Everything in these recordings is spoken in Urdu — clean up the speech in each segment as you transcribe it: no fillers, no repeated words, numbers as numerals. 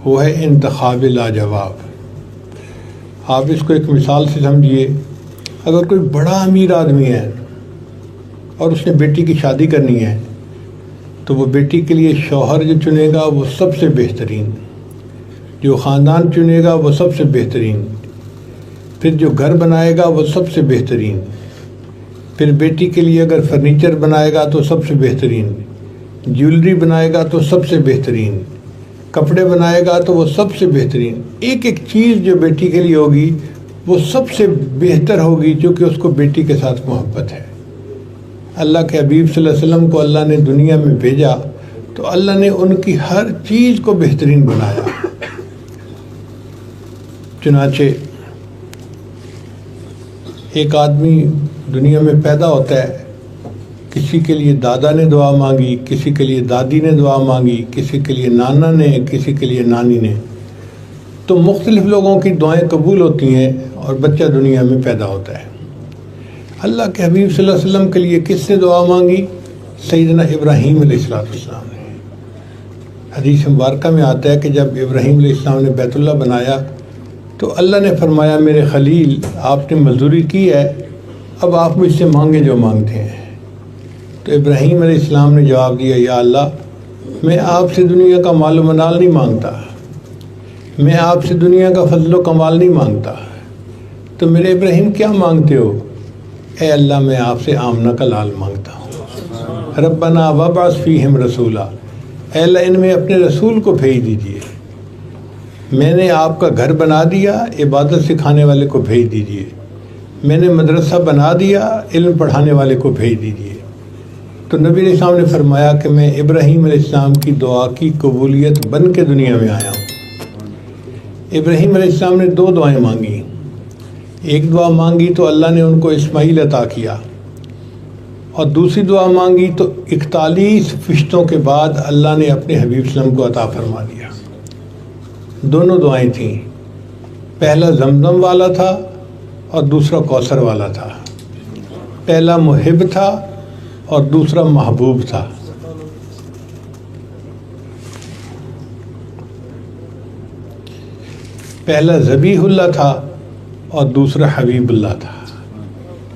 وہ ہے انتخاب لاجواب۔ آپ اس کو ایک مثال سے سمجھیے، اگر کوئی بڑا امیر آدمی ہے اور اس نے بیٹی کی شادی کرنی ہے تو وہ بیٹی کے لیے شوہر جو چنے گا وہ سب سے بہترین، جو خاندان چنے گا وہ سب سے بہترین، پھر جو گھر بنائے گا وہ سب سے بہترین، پھر بیٹی کے لیے اگر فرنیچر بنائے گا تو سب سے بہترین، جیولری بنائے گا تو سب سے بہترین، کپڑے بنائے گا تو وہ سب سے بہترین، ایک ایک چیز جو بیٹی کے لیے ہوگی وہ سب سے بہتر ہوگی، کیونکہ اس کو بیٹی کے ساتھ محبت ہے۔ اللہ کے حبیب صلی اللہ علیہ وسلم کو اللہ نے دنیا میں بھیجا تو اللہ نے ان کی ہر چیز کو بہترین بنایا۔ چنانچہ ایک آدمی دنیا میں پیدا ہوتا ہے، کسی کے لیے دادا نے دعا مانگی، کسی کے لیے دادی نے دعا مانگی، کسی کے لیے نانا نے، کسی کے لیے نانی نے، تو مختلف لوگوں کی دعائیں قبول ہوتی ہیں اور بچہ دنیا میں پیدا ہوتا ہے۔ اللہ کے حبیب صلی اللہ علیہ وسلم کے لیے کس نے دعا مانگی؟ سیدنا ابراہیم علیہ السلام نے۔ حدیث مبارکہ میں آتا ہے کہ جب ابراہیم علیہ السلام نے بیت اللہ بنایا تو اللہ نے فرمایا میرے خلیل آپ نے مزدوری کی ہے، اب آپ مجھ سے مانگیں جو مانگتے ہیں۔ تو ابراہیم علیہ السلام نے جواب دیا، یا اللہ میں آپ سے دنیا کا مال و منال نہیں مانگتا، میں آپ سے دنیا کا فضل و کمال نہیں مانگتا، تو میرے ابراہیم کیا مانگتے ہو؟ اے اللہ میں آپ سے آمنہ کا لال مانگتا ہوں۔ ربنا وابعث فیہم رسولا، اے اللہ ان میں اپنے رسول کو بھیج دیجئے۔ میں نے آپ کا گھر بنا دیا، عبادت سکھانے والے کو بھیج دیجئے۔ میں نے مدرسہ بنا دیا، علم پڑھانے والے کو بھیج دیجئے۔ تو نبی علیہ السلام نے فرمایا کہ میں ابراہیم علیہ السلام کی دعا کی قبولیت بن کے دنیا میں آیا ہوں۔ ابراہیم علیہ السلام نے دو دعائیں مانگی، ایک دعا مانگی تو اللہ نے ان کو اسماعیل عطا کیا، اور دوسری دعا مانگی تو 41 فرشتوں کے بعد اللہ نے اپنے حبیب صلی اللہ علیہ وسلم کو عطا فرما دیا۔ دونوں دعائیں تھیں، پہلا زمزم والا تھا اور دوسرا کوثر والا تھا، پہلا محب تھا اور دوسرا محبوب تھا۔ پہلا ذبیح اللہ تھا اور دوسرا حبیب اللہ تھا۔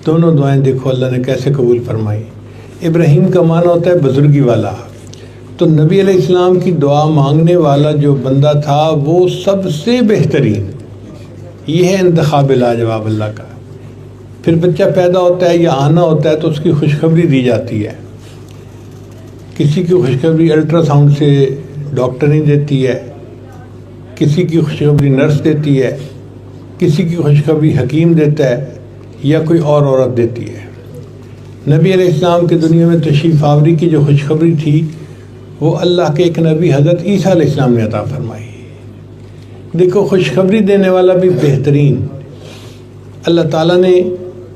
دونوں دعائیں دیکھو اللہ نے کیسے قبول فرمائی۔ ابراہیم کا معنی ہوتا ہے بزرگی والا، تو نبی علیہ السلام کی دعا مانگنے والا جو بندہ تھا وہ سب سے بہترین، یہ ہے انتخاب لاجواب اللہ کا۔ پھر بچہ پیدا ہوتا ہے یا آنا ہوتا ہے تو اس کی خوشخبری دی جاتی ہے۔ کسی کی خوشخبری الٹرا ساؤنڈ سے ڈاکٹر دیتی ہے، کسی کی خوشخبری نرس دیتی ہے، کسی کی خوشخبری حکیم دیتا ہے یا کوئی اور عورت دیتی ہے۔ نبی علیہ السلام کے دنیا میں تشریف آوری کی جو خوشخبری تھی وہ اللہ کے ایک نبی حضرت عیسیٰ علیہ السلام نے عطا فرمائی۔ دیکھو خوشخبری دینے والا بھی بہترین۔ اللہ تعالیٰ نے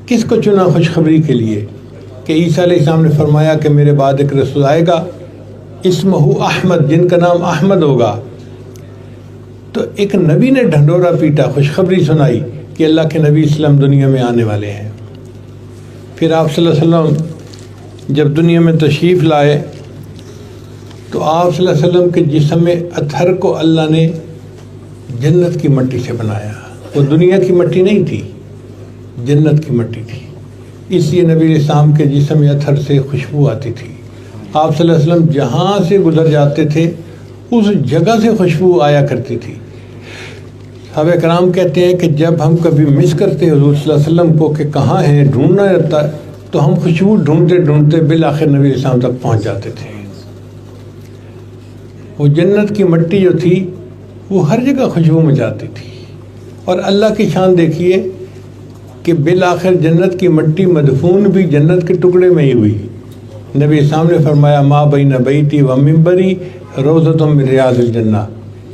کس کو چنا خوشخبری کے لیے؟ کہ عیسیٰ علیہ السلام نے فرمایا کہ میرے بعد ایک رسول آئے گا اسمہ احمد، جن کا نام احمد ہوگا۔ تو ایک نبی نے ڈھنڈورا پیٹا، خوشخبری سنائی کہ اللہ کے نبی اسلام دنیا میں آنے والے ہیں۔ پھر آپ صلی اللہ علیہ وسلم جب دنیا میں تشریف لائے تو آپ صلی اللہ علیہ وسلم کے جسم میں اطہر کو اللہ نے جنت کی مٹی سے بنایا۔ وہ دنیا کی مٹی نہیں تھی، جنت کی مٹی تھی، اس لیے نبی علیہ السلام کے جسم اطہر سے خوشبو آتی تھی۔ آپ صلی اللہ علیہ وسلم جہاں سے گزر جاتے تھے اس جگہ سے خوشبو آیا کرتی تھی۔ صحابہ کرام کہتے ہیں کہ جب ہم کبھی مس کرتے حضور صلی اللہ علیہ وسلم کو کہ کہاں ہیں، ڈھونڈنا رہتا تو ہم خوشبو ڈھونڈتے ڈھونڈتے بالآخر نبی علیہ السلام تک پہنچ جاتے تھے۔ وہ جنت کی مٹی جو تھی وہ ہر جگہ خوشبو مچاتی تھی، اور اللہ کی شان دیکھیے کہ بالآخر جنت کی مٹی مدفون بھی جنت کے ٹکڑے میں ہی ہوئی۔ نبی السلام نے فرمایا ما بین بیتی و ممبری روضۃ من ریاض الجنہ،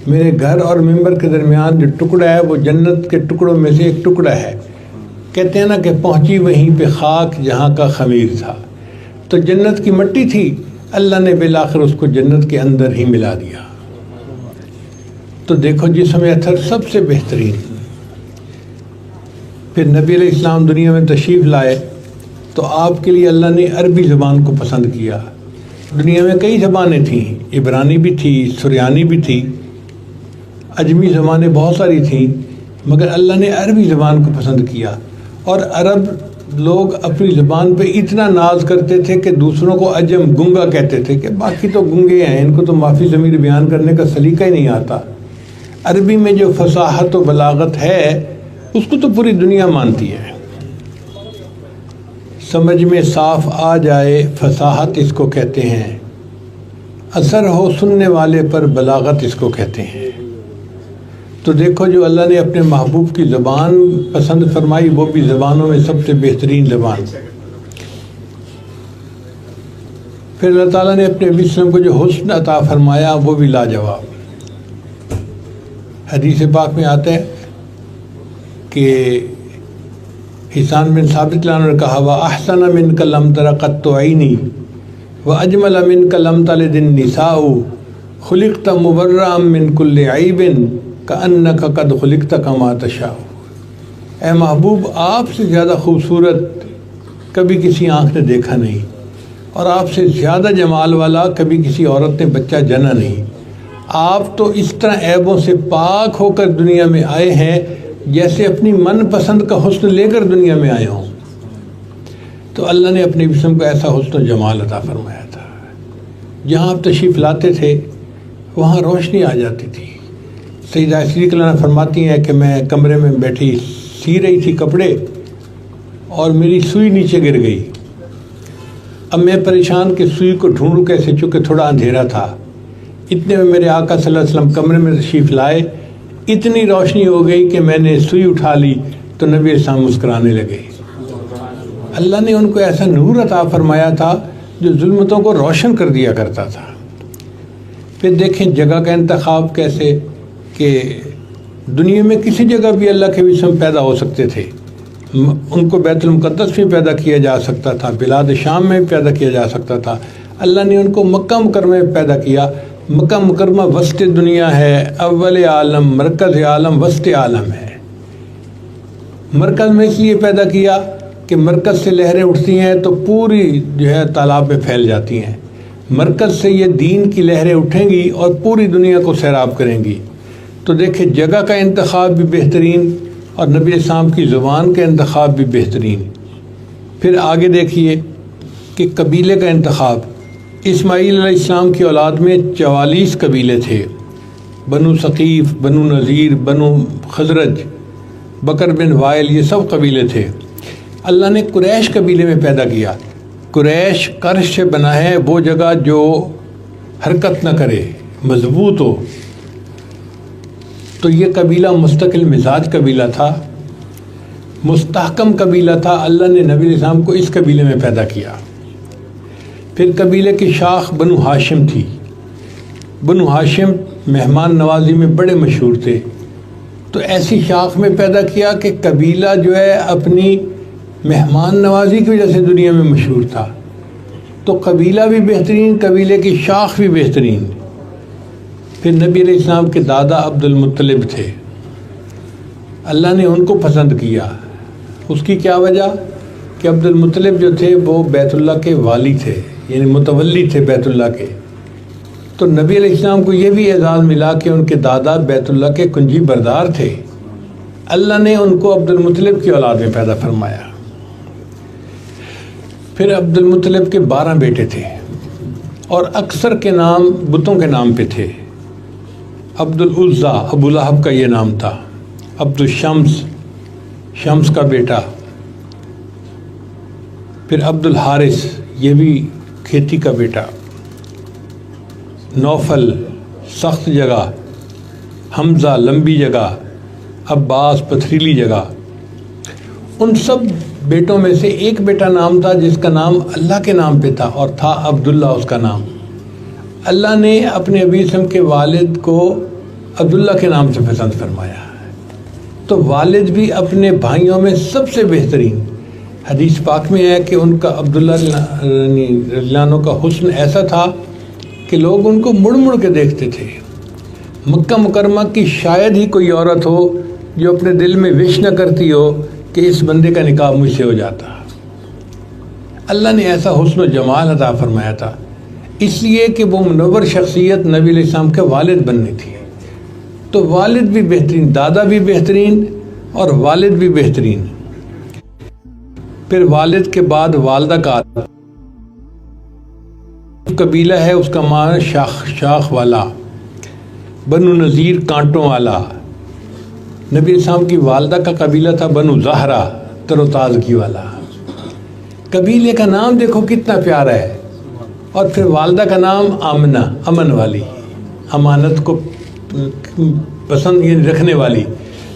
میرے گھر اور ممبر کے درمیان جو ٹکڑا ہے وہ جنت کے ٹکڑوں میں سے ایک ٹکڑا ہے۔ کہتے ہیں نا کہ پہنچی وہیں پہ خاک جہاں کا خمیر تھا، تو جنت کی مٹی تھی، اللہ نے بالآخر اس کو جنت کے اندر ہی ملا دیا۔ تو دیکھو جسم اطہر سب سے بہترین۔ پھر نبی علیہ السلام دنیا میں تشریف لائے تو آپ کے لیے اللہ نے عربی زبان کو پسند کیا۔ دنیا میں کئی زبانیں تھیں، عبرانی بھی تھی، سریانی بھی تھی، اجمی زبانیں بہت ساری تھیں، مگر اللہ نے عربی زبان کو پسند کیا، اور عرب لوگ اپنی زبان پہ اتنا ناز کرتے تھے کہ دوسروں کو عجم گنگا کہتے تھے کہ باقی تو گنگے ہیں، ان کو تو معافی ضمیر بیان کرنے کا سلیقہ ہی نہیں آتا۔ عربی میں جو فصاحت و بلاغت ہے اس کو تو پوری دنیا مانتی ہے۔ سمجھ میں صاف آ جائے فصاحت اس کو کہتے ہیں، اثر ہو سننے والے پر بلاغت اس کو کہتے ہیں۔ تو دیکھو جو اللہ نے اپنے محبوب کی زبان پسند فرمائی، وہ بھی زبانوں میں سب سے بہترین زبان۔ پھر اللہ تعالیٰ نے اپنے نبی صلی اللہ علیہ وسلم کو جو حسن عطا فرمایا وہ بھی لاجواب۔ حدیث پاک میں آتا ہے کہ حسان بن ثابت عنہ نے کہا وَأَحْسَنَ مِنْكَ لَمْ تَرَ قَطُّ عَيْنِي وَأَجْمَلَ مِنْكَ لَمْ تَلِدِ النِّسَاءُ خُلِقْتَ مُبَرَّأً مِنْ كُلِّ عَيْبٍ كَأَنَّكَ قَدْ خُلِقْتَ كَمَا تَشَاءُ۔ اے محبوب، آپ سے زیادہ خوبصورت کبھی کسی آنکھ نے دیکھا نہیں، اور آپ سے زیادہ جمال والا کبھی کسی عورت نے بچہ جنا نہیں۔ آپ تو اس طرح عیبوں سے پاک ہو کر دنیا میں آئے ہیں جیسے اپنی من پسند کا حسن لے کر دنیا میں آئے ہوں۔ تو اللہ نے اپنے جسم کو ایسا حسن و جمال عطا فرمایا تھا، جہاں آپ تشریف لاتے تھے وہاں روشنی آ جاتی تھی۔ سیدہ عائشہ کلانہ فرماتی ہیں کہ میں کمرے میں بیٹھی سی رہی تھی کپڑے، اور میری سوئی نیچے گر گئی۔ اب میں پریشان کہ سوئی کو ڈھونڈوں کیسے، چونکہ تھوڑا اندھیرا تھا۔ اتنے میں میرے آقا صلی اللہ علیہ وسلم کمرے میں تشریف لائے، اتنی روشنی ہو گئی کہ میں نے سوئی اٹھا لی تو نبی اسلام مسکرانے لگے۔ اللہ نے ان کو ایسا نور عطا فرمایا تھا جو ظلمتوں کو روشن کر دیا کرتا تھا۔ پھر دیکھیں جگہ کا انتخاب کیسے، کہ دنیا میں کسی جگہ بھی اللہ کے جسم پیدا ہو سکتے تھے۔ ان کو بیت المقدس میں پیدا کیا جا سکتا تھا، بلاد شام میں پیدا کیا جا سکتا تھا۔ اللہ نے ان کو مکہ مکرمہ میں پیدا کیا۔ مکہ مکرمہ وسط دنیا ہے، اول عالم، مرکز عالم، وسط عالم ہے۔ مرکز میں اس لیے پیدا کیا کہ مرکز سے لہریں اٹھتی ہیں تو پوری جو ہے تالاب میں پھیل جاتی ہیں۔ مرکز سے یہ دین کی لہریں اٹھیں گی اور پوری دنیا کو سیراب کریں گی۔ تو دیکھیں جگہ کا انتخاب بھی بہترین، اور نبی اسلام کی زبان کا انتخاب بھی بہترین۔ پھر آگے دیکھیے کہ قبیلے کا انتخاب۔ اسماعیل علیہ السلام کی اولاد میں 44 قبیلے تھے، بنو ثقیف، بنو نذیر، بنو خزرج، بکر بن وائل، یہ سب قبیلے تھے۔ اللہ نے قریش قبیلے میں پیدا کیا۔ قریش کرش سے بنا ہے، وہ جگہ جو حرکت نہ کرے، مضبوط ہو۔ تو یہ قبیلہ مستقل مزاج قبیلہ تھا، مستحکم قبیلہ تھا۔ اللہ نے نبی علیہ السلام کو اس قبیلے میں پیدا کیا۔ پھر قبیلے کی شاخ بنو ہاشم تھی۔ بنو ہاشم مہمان نوازی میں بڑے مشہور تھے، تو ایسی شاخ میں پیدا کیا کہ قبیلہ جو ہے اپنی مہمان نوازی کی وجہ سے دنیا میں مشہور تھا۔ تو قبیلہ بھی بہترین، قبیلے کی شاخ بھی بہترین۔ پھر نبی علیہ السلام کے دادا عبد المطلب تھے، اللہ نے ان کو پسند کیا۔ اس کی کیا وجہ کہ عبد المطلب جو تھے وہ بیت اللہ کے والی تھے، یعنی متولی تھے بیت اللہ کے۔ تو نبی علیہ السلام کو یہ بھی اعزاز ملا کہ ان کے دادا بیت اللہ کے کنجی بردار تھے۔ اللہ نے ان کو عبد المطلب کی اولاد میں پیدا فرمایا۔ پھر عبد المطلب کے 12 بیٹے تھے، اور اکثر کے نام بتوں کے نام پہ تھے۔ عبد العزیٰ، ابو لہب کا یہ نام تھا۔ عبد الشمس، شمس کا بیٹا۔ پھر عبد الحارث، یہ بھی کھیتی کا بیٹا۔ نوفل، سخت جگہ۔ حمزہ، لمبی جگہ۔ عباس، پتھریلی جگہ۔ ان سب بیٹوں میں سے ایک بیٹا نام تھا جس کا نام اللہ کے نام پہ تھا، اور تھا عبداللہ اس کا نام۔ اللہ نے اپنے نبی وسلم کے والد کو عبداللہ کے نام سے پسند فرمایا۔ تو والد بھی اپنے بھائیوں میں سب سے بہترین۔ حدیث پاک میں ہے کہ ان کا عبداللہ رضی اللہ عنہ کا حسن ایسا تھا کہ لوگ ان کو مڑ مڑ کے دیکھتے تھے۔ مکہ مکرمہ کی شاید ہی کوئی عورت ہو جو اپنے دل میں وش نہ کرتی ہو کہ اس بندے کا نکاح مجھ سے ہو جاتا۔ اللہ نے ایسا حسن و جمال عطا فرمایا تھا، اس لیے کہ وہ منور شخصیت نبی علیہ السلام کے والد بننی تھی۔ تو والد بھی بہترین، دادا بھی بہترین اور والد بھی بہترین. پھر والد کے بعد والدہ کا قبیلہ ہے، اس کا معنی شاخ والا، بنو نذیر کانٹوں والا. نبی اسلام کی والدہ کا قبیلہ تھا بنو زہرہ، تر و تازگی والا. قبیلے کا نام دیکھو کتنا پیارا ہے. اور پھر والدہ کا نام آمنہ، امن والی، امانت کو پسند رکھنے والی.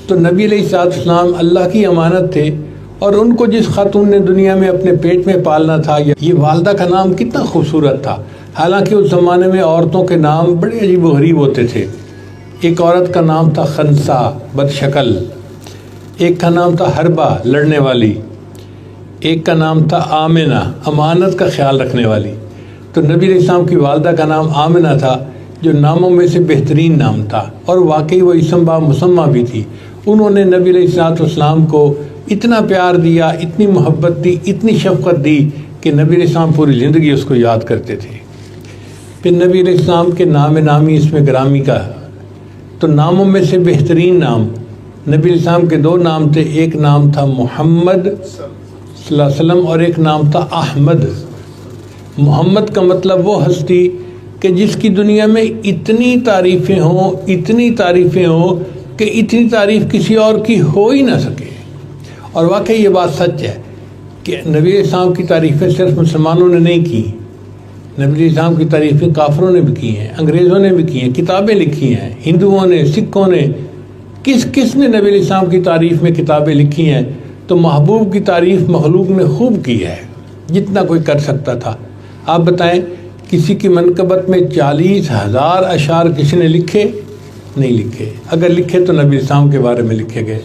تو نبی علیہ السلام اللہ کی امانت تھے، اور ان کو جس خاتون نے دنیا میں اپنے پیٹ میں پالنا تھا، یہ والدہ کا نام کتنا خوبصورت تھا. حالانکہ اس زمانے میں عورتوں کے نام بڑے عجیب و غریب ہوتے تھے. ایک عورت کا نام تھا خنسا، بد شکل. ایک کا نام تھا حربہ، لڑنے والی. ایک کا نام تھا آمنہ، امانت کا خیال رکھنے والی. تو نبی علیہ السلام کی والدہ کا نام آمنہ تھا، جو ناموں میں سے بہترین نام تھا، اور واقعی وہ اسم با مسمہ بھی تھی. انہوں نے نبی علیہ السلام کو اتنا پیار دیا، اتنی محبت دی، اتنی شفقت دی کہ نبی علیہ السلام پوری زندگی اس کو یاد کرتے تھے. پھر نبی علیہ السلام کے نام نامی اس میں گرامی کا، تو ناموں میں سے بہترین نام نبی علیہ السلام کے 2 نام تھے. ایک نام تھا محمد صلی اللہ علیہ وسلم اور ایک نام تھا احمد. محمد کا مطلب وہ ہستی کہ جس کی دنیا میں اتنی تعریفیں ہوں کہ اتنی تعریف کسی اور کی ہو ہی نہ سکے. اور واقعی یہ بات سچ ہے کہ نبی علیہ السلام کی تعریفیں صرف مسلمانوں نے نہیں کی. نبی علیہ السلام کی تعریفیں کافروں نے بھی کی ہیں، انگریزوں نے بھی کی ہیں، کتابیں لکھی ہیں، ہندوؤں نے، سکھوں نے. کس نے نبی علیہ السلام کی تعریف میں کتابیں لکھی ہیں؟ تو محبوب کی تعریف مخلوق نے خوب کی ہے، جتنا کوئی کر سکتا تھا. آپ بتائیں کسی کی منقبت میں 40,000 اشعار کسی نے لکھے؟ نہیں لکھے. اگر لکھے تو نبی السلام کے بارے میں لکھے گئے.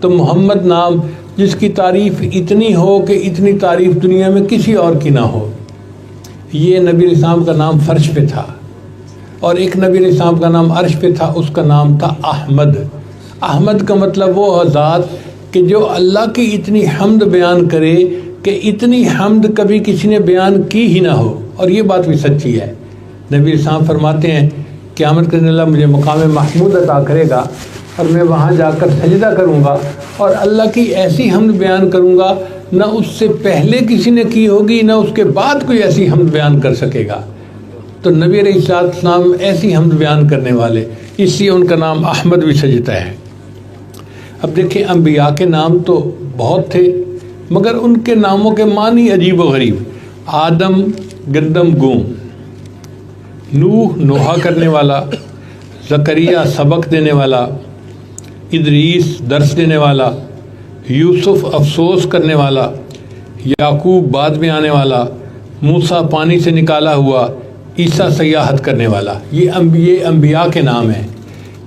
تو محمد نام جس کی تعریف اتنی ہو کہ اتنی تعریف دنیا میں کسی اور کی نہ ہو. یہ نبی علیہ السلام کا نام فرش پہ تھا، اور ایک نبی علیہ السلام کا نام عرش پہ تھا، اس کا نام تھا احمد. احمد کا مطلب وہ ذات کہ جو اللہ کی اتنی حمد بیان کرے کہ اتنی حمد کبھی کسی نے بیان کی ہی نہ ہو. اور یہ بات بھی سچی ہے. نبی علیہ السلام فرماتے ہیں قیامت کے دن اللہ مجھے مقام محمود عطا کرے گا، اور میں وہاں جا کر سجدہ کروں گا اور اللہ کی ایسی حمد بیان کروں گا نہ اس سے پہلے کسی نے کی ہوگی، نہ اس کے بعد کوئی ایسی حمد بیان کر سکے گا. تو نبی علیہ السلام ایسی حمد بیان کرنے والے، اس لیے ان کا نام احمد بھی سجتا ہے. اب دیکھیں انبیاء کے نام تو بہت تھے، مگر ان کے ناموں کے معنی عجیب و غریب. آدم گندم گوں، نوح نوحہ کرنے والا، زکریا سبق دینے والا، ادریس درس دینے والا، یوسف افسوس کرنے والا، یعقوب بعد میں آنے والا، موسیٰ پانی سے نکالا ہوا، عیسیٰ سیاحت کرنے والا. یہ انبیاء کے نام ہیں.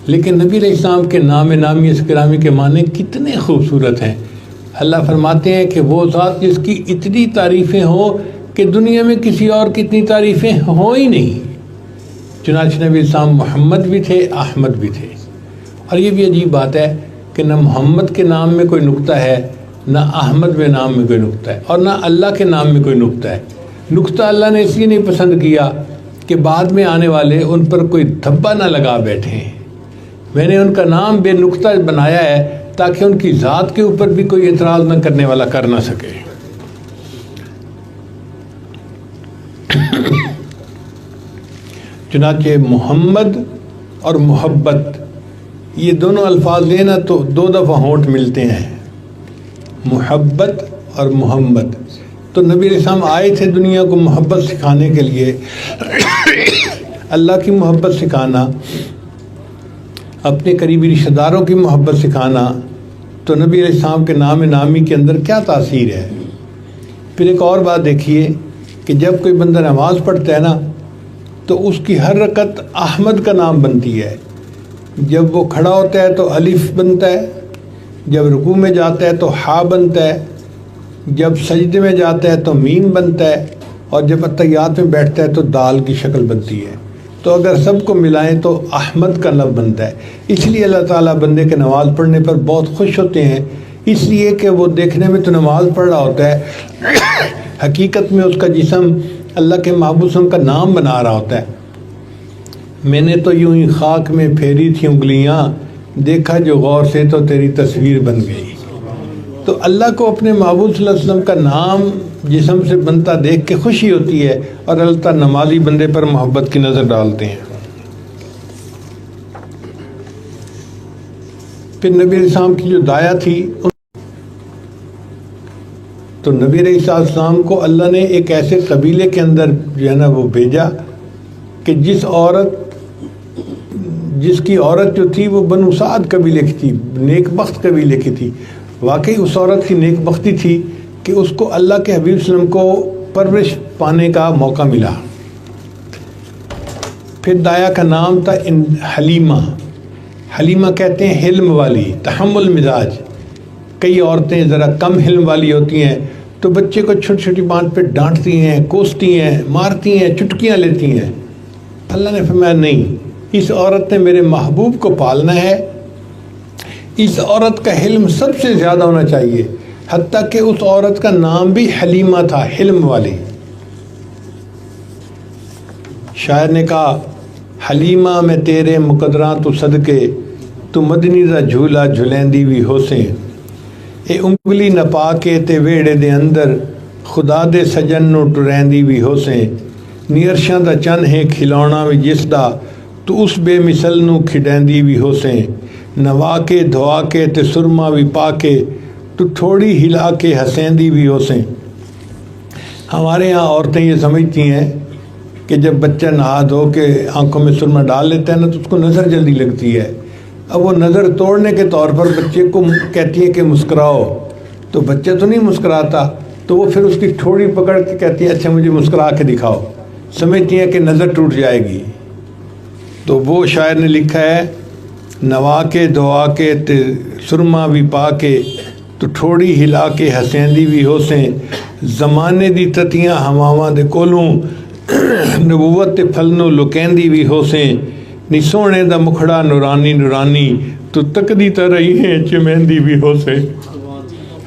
لیکن نبی علیہ السلام کے نام نامی گرامی کے معنی کتنے خوبصورت ہیں. اللہ فرماتے ہیں کہ وہ ذات جس کی اتنی تعریفیں ہوں کہ دنیا میں کسی اور کی اتنی تعریفیں ہوں ہی نہیں. چنانچہ نبی السلام محمد بھی تھے، احمد بھی تھے. اور یہ بھی عجیب بات ہے کہ نہ محمد کے نام میں کوئی نقطہ ہے، نہ احمد میں نام میں کوئی نقطہ ہے، اور نہ اللہ کے نام میں کوئی نقطہ ہے. نقطہ اللہ نے اس لیے نہیں پسند کیا کہ بعد میں آنے والے ان پر کوئی دھبا نہ لگا بیٹھیں. میں نے ان کا نام بے نقطہ بنایا ہے تاکہ ان کی ذات کے اوپر بھی کوئی اعتراض نہ کرنے والا کر نہ سکے. چنانچہ محمد اور محبت یہ دونوں الفاظ لینا تو 2 دفعہ ہونٹ ملتے ہیں، محبت اور محمد. تو نبی علیہ السلام آئے تھے دنیا کو محبت سکھانے کے لیے. اللہ کی محبت سکھانا، اپنے قریبی رشتہ داروں کی محبت سکھانا. تو نبی علیہ السلام کے نام نامی کے اندر کیا تاثیر ہے. پھر ایک اور بات دیکھیے کہ جب کوئی بندہ نماز پڑھتا ہے نا تو اس کی ہر رکعت احمد کا نام بنتی ہے. جب وہ کھڑا ہوتا ہے تو الف بنتا ہے، جب رکوع میں جاتا ہے تو ہا بنتا ہے، جب سجدے میں جاتا ہے تو میم بنتا ہے، اور جب اتحیات میں بیٹھتا ہے تو دال کی شکل بنتی ہے. تو اگر سب کو ملائیں تو احمد کا لفظ بنتا ہے. اس لیے اللہ تعالیٰ بندے کے نماز پڑھنے پر بہت خوش ہوتے ہیں، اس لیے کہ وہ دیکھنے میں تو نماز پڑھ رہا ہوتا ہے، حقیقت میں اس کا جسم اللہ کے محبوب کا نام بنا رہا ہوتا ہے. میں نے تو یوں ہی خاک میں پھیری تھی انگلیاں، دیکھا جو غور سے تو تیری تصویر بن گئی۔ تو اللہ کو اپنے محبوب صلی اللہ علیہ وسلم کا نام جسم سے بنتا دیکھ کے خوشی ہوتی ہے، اور اللہ تعالیٰ نمازی بندے پر محبت کی نظر ڈالتے ہیں۔ پھر نبی علیہ السلام کی جو دایا تھی، تو نبی علیہ السلام کو اللہ نے ایک ایسے قبیلے کے اندر جو ہے نا وہ بھیجا کہ جس کی عورت جو تھی وہ بنو سعد قبیلے کی تھی، نیک بخت قبیلے کی تھی۔ واقعی اس عورت کی نیک بختی تھی کہ اس کو اللہ کے حبیب صلی اللہ علیہ وسلم کو پرورش پانے کا موقع ملا۔ پھر دایا کا نام تھا حلیمہ۔ حلیمہ کہتے ہیں حلم والی، تحمل مزاج۔ کئی عورتیں ذرا کم حلم والی ہوتی ہیں تو بچے کو چھوٹی چھوٹی بات پہ ڈانٹتی ہیں، کوستی ہیں، مارتی ہیں، چٹکیاں لیتی ہیں۔ اللہ نے فرمایا نہیں، اس عورت نے میرے محبوب کو پالنا ہے، اس عورت کا حلم سب سے زیادہ ہونا چاہیے، حتیٰ کہ اس عورت کا نام بھی حلیمہ تھا، حلم والی۔ شاعر نے کہا حلیمہ میں تیرے مقدراں تو صدقے، تو مدنی دا جھولا جھلیندی وی ہوسیں، اے انگلی نہ پا کے تے ویڑے دے اندر، خدا دے سجن نو ٹریندی وی ہوسیں، نیرشاں دا چن ہے کھلونا وی جس دا، تو اس بے مثل نو کھڈیندی وی ہوسیں، نوا کے دھوا کے تے سرما وی پا کے، تو تھوڑی ہلا کے ہسیندی وی ہوسیں۔ ہمارے ہاں عورتیں یہ سمجھتی ہیں کہ جب بچہ نہا دھو کے آنکھوں میں سرما ڈال لیتا ہے نا تو اس کو نظر جلدی لگتی ہے۔ اب وہ نظر توڑنے کے طور پر بچے کو کہتی ہے کہ مسکراؤ، تو بچہ تو نہیں مسکراتا، تو وہ پھر اس کی ٹھوڑی پکڑ کے کہتی ہے اچھا مجھے مسکرا کے دکھاؤ، سمجھتی ہیں کہ نظر ٹوٹ جائے گی۔ تو وہ شاعر نے لکھا ہے نوا کے دعا کے سرما بھی پا کے، تو ٹھوڑی ہلا کے ہسیندی بھی ہوسیں، زمانے دی تتیاں ہواواں دے کولوں، نبوت تے پھلنوں لکیندی بھی ہوسیں، نی سونے دا مکھڑا نورانی نورانی، تو تکدی تا رہی ہیں چمیندی بھی ہوسیں۔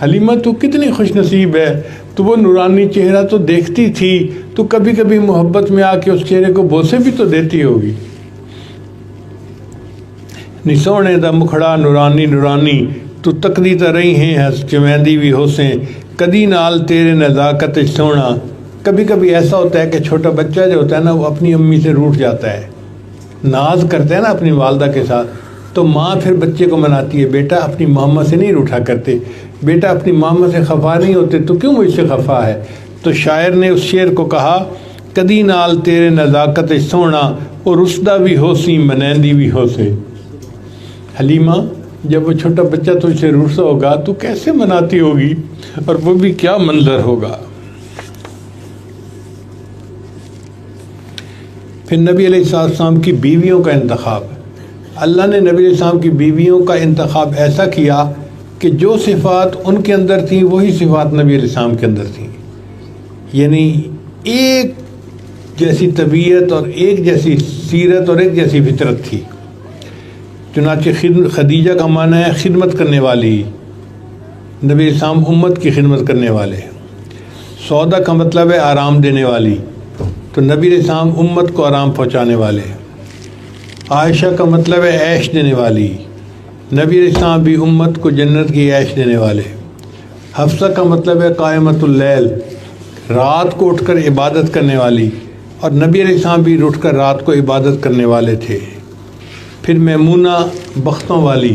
حلیمہ تو کتنی خوش نصیب ہے، تو وہ نورانی چہرہ تو دیکھتی تھی، تو کبھی کبھی محبت میں آ کے اس چہرے کو بوسے بھی تو دیتی ہوگی۔ نی سونے دا مکھڑا نورانی نورانی، تو تکدی تا رہی ہیں چمیندی بھی ہوسیں، کدی نال تیرے نزاکت سونا۔ کبھی کبھی ایسا ہوتا ہے کہ چھوٹا بچہ جو ہوتا ہے نا وہ اپنی امی سے روٹھ جاتا ہے، ناز کرتے ہیں نا اپنی والدہ کے ساتھ، تو ماں پھر بچے کو مناتی ہے بیٹا اپنی ماما سے نہیں روٹھا کرتے، بیٹا اپنی ماما سے خفا نہیں ہوتے تو کیوں مجھ سے خفا ہے؟ تو شاعر نے اس شعر کو کہا کدی نال تیرے نزاکت سونا، اور رسدہ بھی ہوسی منیندی بھی ہوسے۔ حلیمہ جب وہ چھوٹا بچہ تجھ سے روٹھا ہوگا تو کیسے مناتی ہوگی، اور وہ بھی کیا منظر ہوگا۔ پھر نبی علیہ السلام کی بیویوں کا انتخاب، اللہ نے نبی علیہ السلام کی بیویوں کا انتخاب ایسا کیا کہ جو صفات ان کے اندر تھیں وہی صفات نبی علیہ السلام کے اندر تھیں، یعنی ایک جیسی طبیعت اور ایک جیسی سیرت اور ایک جیسی فطرت تھی۔ چنانچہ خدیجہ کا معنی ہے خدمت کرنے والی، نبی علیہ السلام امت کی خدمت کرنے والے۔ سودا کا مطلب ہے آرام دینے والی، تو نبی علیہ السلام امت کو آرام پہنچانے والے۔ عائشہ کا مطلب ہے عیش دینے والی، نبی علیہ السلام بھی امت کو جنت کی عیش دینے والے۔ حفصہ کا مطلب ہے قائمۃ اللیل، رات کو اٹھ کر عبادت کرنے والی، اور نبی علیہ السلام بھی اٹھ کر رات کو عبادت کرنے والے تھے۔ پھر میمونہ بختوں والی،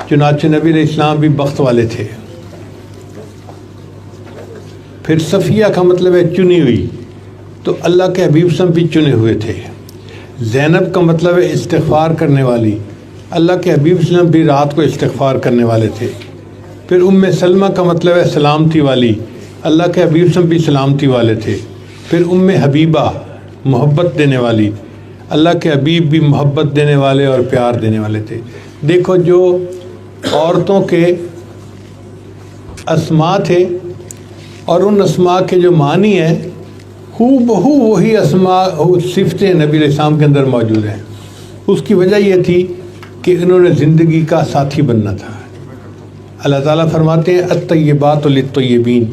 چنانچہ نبی علیہ السلام بھی بخت والے تھے۔ پھر صفیہ کا مطلب ہے چنی ہوئی، تو اللہ کے حبیب صلی بھی چنے ہوئے تھے۔ زینب کا مطلب ہے استغفار کرنے والی، اللہ کے حبیب صلی بھی رات کو استغفار کرنے والے تھے۔ پھر سلمہ کا مطلب ہے سلامتی والی، اللہ کے حبیب صلی بھی سلامتی والے تھے۔ پھر حبیبہ محبت دینے والی، اللہ کے حبیب بھی محبت دینے والے اور پیار دینے والے تھے۔ دیکھو جو عورتوں کے اسماء تھے اور ان اسماء کے جو معنی ہیں ہو بہو وہی اسماء صفتیں نبی علیہ السلام کے اندر موجود ہیں۔ اس کی وجہ یہ تھی کہ انہوں نے زندگی کا ساتھی بننا تھا۔ اللہ تعالیٰ فرماتے ہیں الطیبات للطیبین،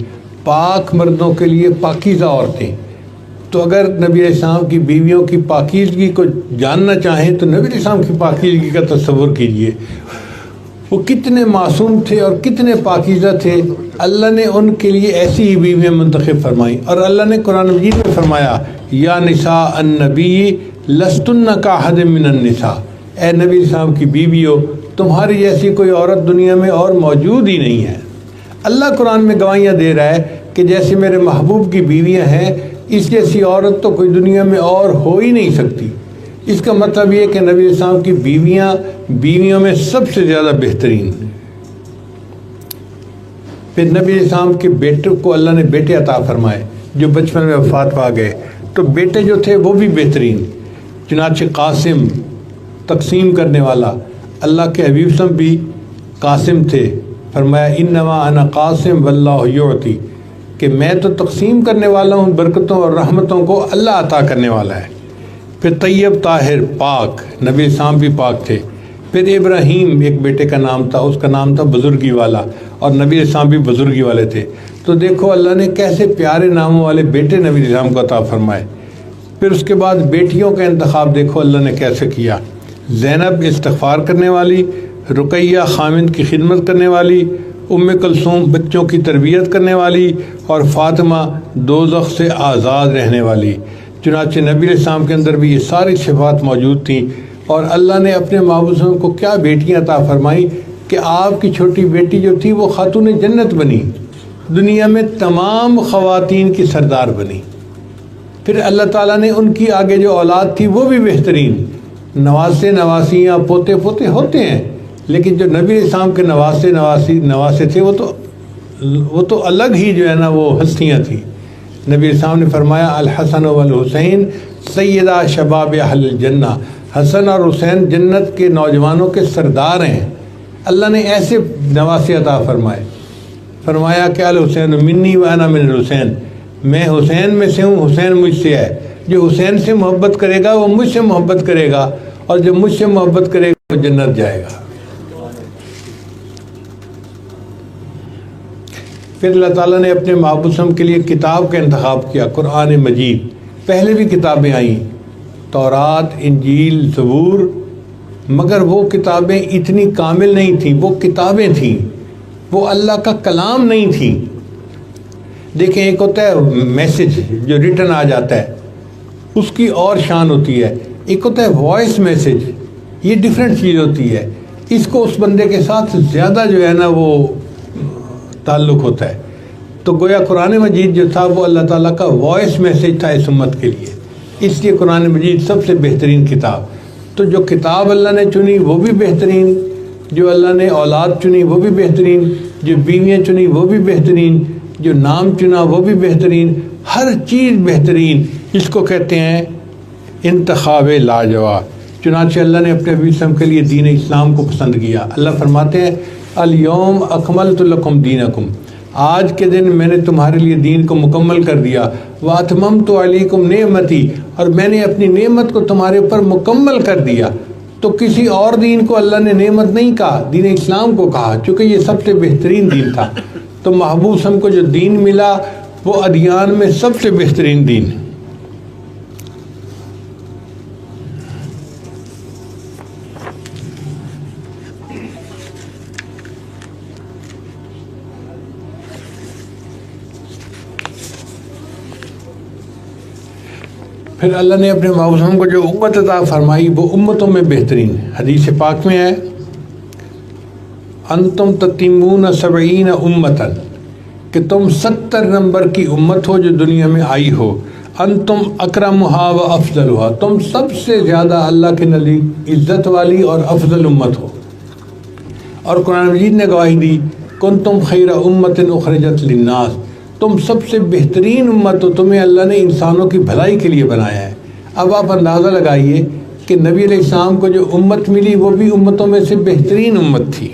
پاک مردوں کے لیے پاکیزہ عورتیں، تو اگر نبی علیہ السلام کی بیویوں کی پاکیزگی کو جاننا چاہیں تو نبی علیہ السلام کی پاکیزگی کا تصور کیجئے، وہ کتنے معصوم تھے اور کتنے پاکیزہ تھے۔ اللہ نے ان کے لیے ایسی ہی بیویاں منتخب فرمائیں، اور اللہ نے قرآن مجید میں فرمایا یا نساء النبی لستن کاحد من النساء، اے نبی علیہ السلام کی بیویوں تمہاری جیسی کوئی عورت دنیا میں اور موجود ہی نہیں ہے۔ اللہ قرآن میں گواہیاں دے رہا ہے کہ جیسے میرے محبوب کی بیویاں ہیں اس جیسی عورت تو کوئی دنیا میں اور ہو ہی نہیں سکتی۔ اس کا مطلب یہ کہ نبی علیہ السلام کی بیویوں میں سب سے زیادہ بہترین۔ پھر نبی علیہ السلام کے بیٹے کو اللہ نے بیٹے عطا فرمائے جو بچپن میں وفات پا گئے، تو بیٹے جو تھے وہ بھی بہترین، چنانچہ قاسم تقسیم کرنے والا، اللہ کے حبیب صاحب بھی قاسم تھے، فرمایا انما انا قاسم واللہ یعطی، کہ میں تو تقسیم کرنے والا ہوں، برکتوں اور رحمتوں کو اللہ عطا کرنے والا ہے۔ پھر طیب طاہر پاک، نبی السلام بھی پاک تھے۔ پھر ابراہیم ایک بیٹے کا نام تھا، اس کا نام تھا بزرگی والا، اور نبی السلام بھی بزرگی والے تھے۔ تو دیکھو اللہ نے کیسے پیارے ناموں والے بیٹے نبی السلام کو عطا فرمائے۔ پھر اس کے بعد بیٹیوں کا انتخاب دیکھو اللہ نے کیسے کیا، زینب استغفار کرنے والی، رقیہ خامند کی خدمت کرنے والی، ام کلثوم بچوں کی تربیت کرنے والی، اور فاطمہ دوزخ سے آزاد رہنے والی۔ چنانچہ نبی علیہ السلام کے اندر بھی یہ ساری صفات موجود تھیں، اور اللہ نے اپنے محبوب کو کیا بیٹیاں عطا فرمائیں کہ آپ کی چھوٹی بیٹی جو تھی وہ خاتون جنت بنی، دنیا میں تمام خواتین کی سردار بنی۔ پھر اللہ تعالیٰ نے ان کی آگے جو اولاد تھی وہ بھی بہترین، نواسے نواسیاں پوتے پوتے ہوتے ہیں، لیکن جو نبی علیہ السلام کے نواسے تھے وہ تو الگ ہی جو ہے نا وہ ہستیاں تھیں۔ نبی علیہ السلام نے فرمایا الحسن والحسین سیدہ شباب اہل الجنہ، حسن اور حسین جنت کے نوجوانوں کے سردار ہیں۔ اللہ نے ایسے نواسے عطا فرمائے، فرمایا کہ الحسین منی وانا من الحسین، میں حسین میں سے ہوں، حسین مجھ سے ہے، جو حسین سے محبت کرے گا وہ مجھ سے محبت کرے گا، اور جو مجھ سے محبت کرے گا وہ جنت جائے گا۔ پھر اللہ تعالیٰ نے اپنے محبوب کے لیے کتاب کا انتخاب کیا، قرآن مجید۔ پہلے بھی کتابیں آئیں، تورات، انجیل، زبور، مگر وہ کتابیں اتنی کامل نہیں تھیں، وہ کتابیں تھیں، وہ اللہ کا کلام نہیں تھیں۔ دیکھیں ایک ہوتا ہے میسج جو ریٹن آ جاتا ہے، اس کی اور شان ہوتی ہے، ایک ہوتا ہے وائس میسج، یہ ڈیفرنٹ چیز ہوتی ہے، اس کو اس بندے کے ساتھ زیادہ جو ہے نا وہ تعلق ہوتا ہے۔ تو گویا قرآن مجید جو تھا وہ اللہ تعالیٰ کا وائس میسج تھا اس امت کے لیے، اس لیے قرآن مجید سب سے بہترین کتاب۔ تو جو کتاب اللہ نے چنی وہ بھی بہترین، جو اللہ نے اولاد چنی وہ بھی بہترین، جو بیویاں چنی وہ بھی بہترین، جو نام چنا وہ بھی بہترین، ہر چیز بہترین، اس کو کہتے ہیں انتخاب لاجواب۔ چنانچہ اللہ نے اپنے حبیب صلی اللہ علیہ وسلم کے لیے دین اسلام کو پسند کیا۔ اللہ فرماتے ہیں الیوم اکملت لکم دینکم، آج کے دن میں نے تمہارے لیے دین کو مکمل کر دیا، واتممت علیکم نعمتی، اور میں نے اپنی نعمت کو تمہارے اوپر مکمل کر دیا۔ تو کسی اور دین کو اللہ نے نعمت نہیں کہا، دین اسلام کو کہا، چونکہ یہ سب سے بہترین دین تھا۔ تو محبوب صلی اللہ علیہ وسلم کو جو دین ملا وہ ادیان میں سب سے بہترین دین ہے۔ پھر اللہ نے اپنے محبوب کو جو امت عطا فرمائی وہ امتوں میں بہترین ہے۔ حدیث پاک میں ہے انتم تتمون 70 امتاً، کہ تم 70 نمبر کی امت ہو جو دنیا میں آئی ہو، انتم اکرمھا و افضلھا، تم سب سے زیادہ اللہ کے نزدیک عزت والی اور افضل امت ہو۔ اور قرآن مجید نے گواہی دی کنتم خیر امت اخرجت للناس، تم سب سے بہترین امت ہو، تمہیں اللہ نے انسانوں کی بھلائی کے لیے بنایا ہے۔ اب آپ اندازہ لگائیے کہ نبی علیہ السلام کو جو امت ملی وہ بھی امتوں میں سے بہترین امت تھی۔